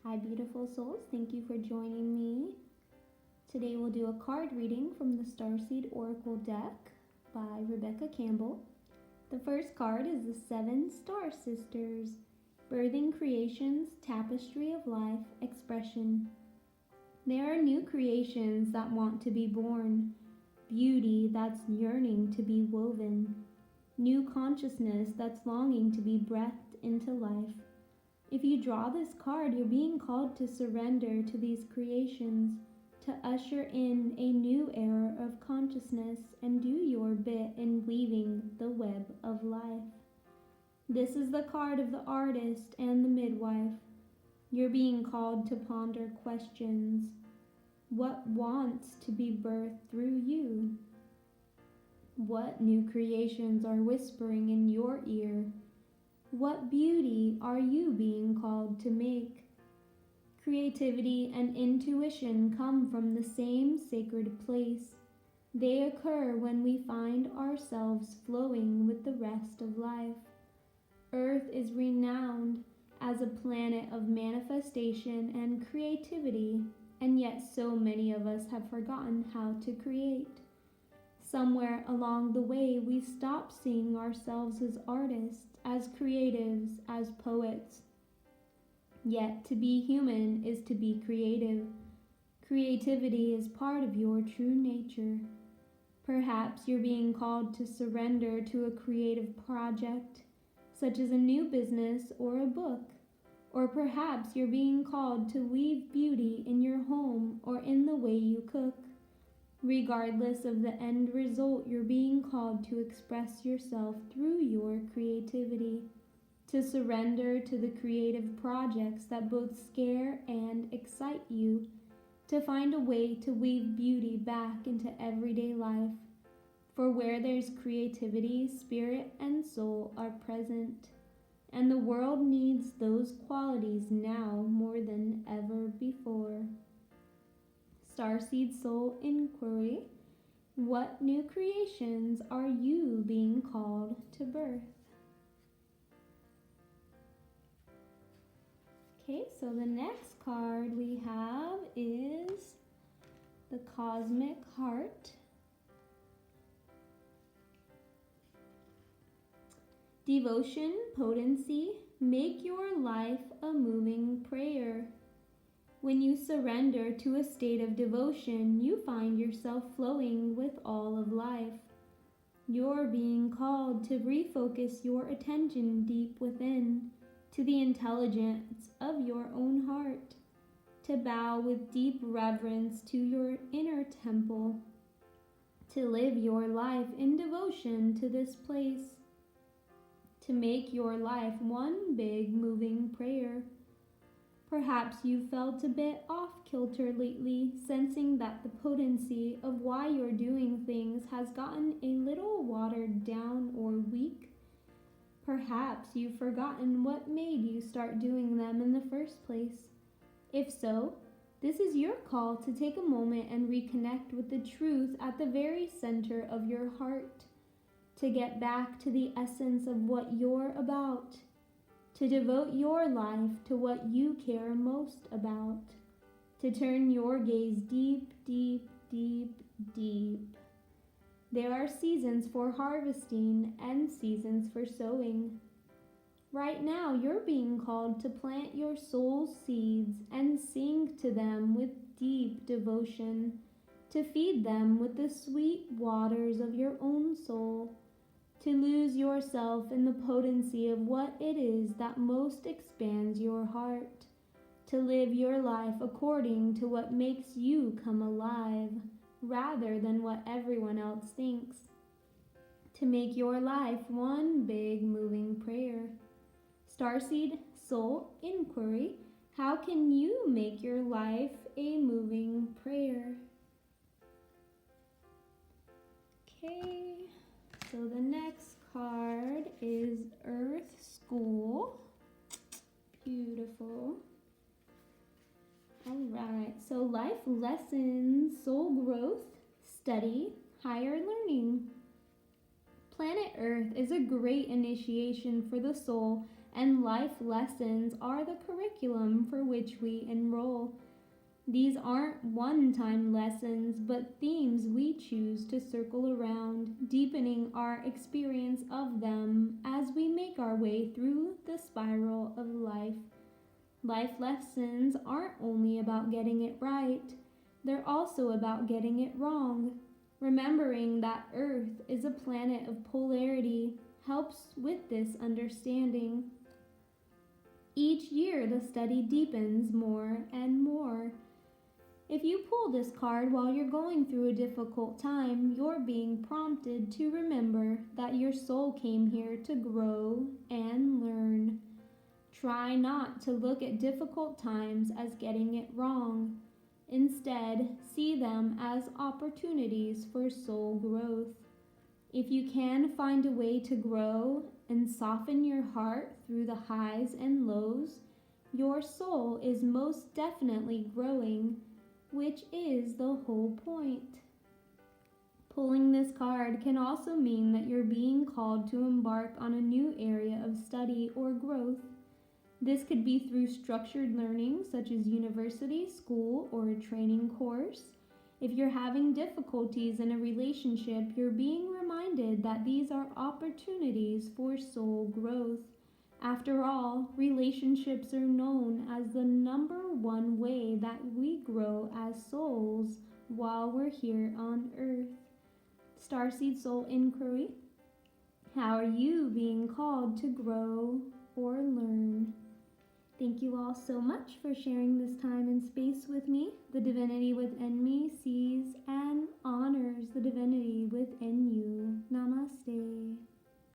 Hi, beautiful souls. Thank you for joining me. Today we'll do a card reading from the Starseed Oracle deck by Rebecca Campbell. The first card is the 7 Star Sisters, Birthing Creations, Tapestry of Life, Expression. There are new creations that want to be born, beauty that's yearning to be woven, new consciousness that's longing to be breathed into life. If you draw this card, you're being called to surrender to these creations, to usher in a new era of consciousness and do your bit in weaving the web of life. This is the card of the artist and the midwife. You're being called to ponder questions. What wants to be birthed through you? What new creations are whispering in your ear? What beauty are you being called to make? Creativity and intuition come from the same sacred place. They occur when we find ourselves flowing with the rest of life. Earth is renowned as a planet of manifestation and creativity, and yet so many of us have forgotten how to create. Somewhere along the way, we stop seeing ourselves as artists, as creatives, as poets. Yet to be human is to be creative. Creativity is part of your true nature. Perhaps you're being called to surrender to a creative project, such as a new business or a book. Or perhaps you're being called to weave beauty in your home or in the way you cook. Regardless of the end result, you're being called to express yourself through your creativity, to surrender to the creative projects that both scare and excite you, to find a way to weave beauty back into everyday life. For where there's creativity, spirit and soul are present, and the world needs those qualities now more than ever before. Starseed Soul Inquiry: what new creations are you being called to birth? Okay, so the next card we have is the Cosmic Heart. Devotion, potency, make your life a moving prayer. When you surrender to a state of devotion, you find yourself flowing with all of life. You're being called to refocus your attention deep within, to the intelligence of your own heart, to bow with deep reverence to your inner temple, to live your life in devotion to this place, to make your life one big moving prayer. Perhaps you felt a bit off-kilter lately, sensing that the potency of why you're doing things has gotten a little watered down or weak. Perhaps you've forgotten what made you start doing them in the first place. If so, this is your call to take a moment and reconnect with the truth at the very center of your heart, to get back to the essence of what you're about, to devote your life to what you care most about, to turn your gaze deep, deep, deep, deep. There are seasons for harvesting and seasons for sowing. Right now, you're being called to plant your soul's seeds and sing to them with deep devotion, to feed them with the sweet waters of your own soul, to lose yourself in the potency of what it is that most expands your heart, to live your life according to what makes you come alive, rather than what everyone else thinks, to make your life one big moving prayer. Starseed Soul Inquiry: how can you make your life a moving prayer? Okay. So the next card is Earth School. Beautiful. All right, so life lessons, soul growth, study, higher learning. Planet Earth is a great initiation for the soul and life lessons are the curriculum for which we enroll. These aren't one-time lessons, but themes we choose to circle around, deepening our experience of them as we make our way through the spiral of life. Life lessons aren't only about getting it right, they're also about getting it wrong. Remembering that Earth is a planet of polarity helps with this understanding. Each year, the study deepens more and more. If you pull this card while you're going through a difficult time, you're being prompted to remember that your soul came here to grow and learn. Try not to look at difficult times as getting it wrong. Instead, see them as opportunities for soul growth. If you can find a way to grow and soften your heart through the highs and lows, your soul is most definitely growing, which is the whole point. Pulling this card can also mean that you're being called to embark on a new area of study or growth. This could be through structured learning, such as university, school, or a training course. If you're having difficulties in a relationship, you're being reminded that these are opportunities for soul growth. After all, relationships are known as the number one way that we grow as souls while we're here on Earth. Starseed Soul Inquiry: how are you being called to grow or learn? Thank you all so much for sharing this time and space with me. The divinity within me sees and honors the divinity within you. Namaste.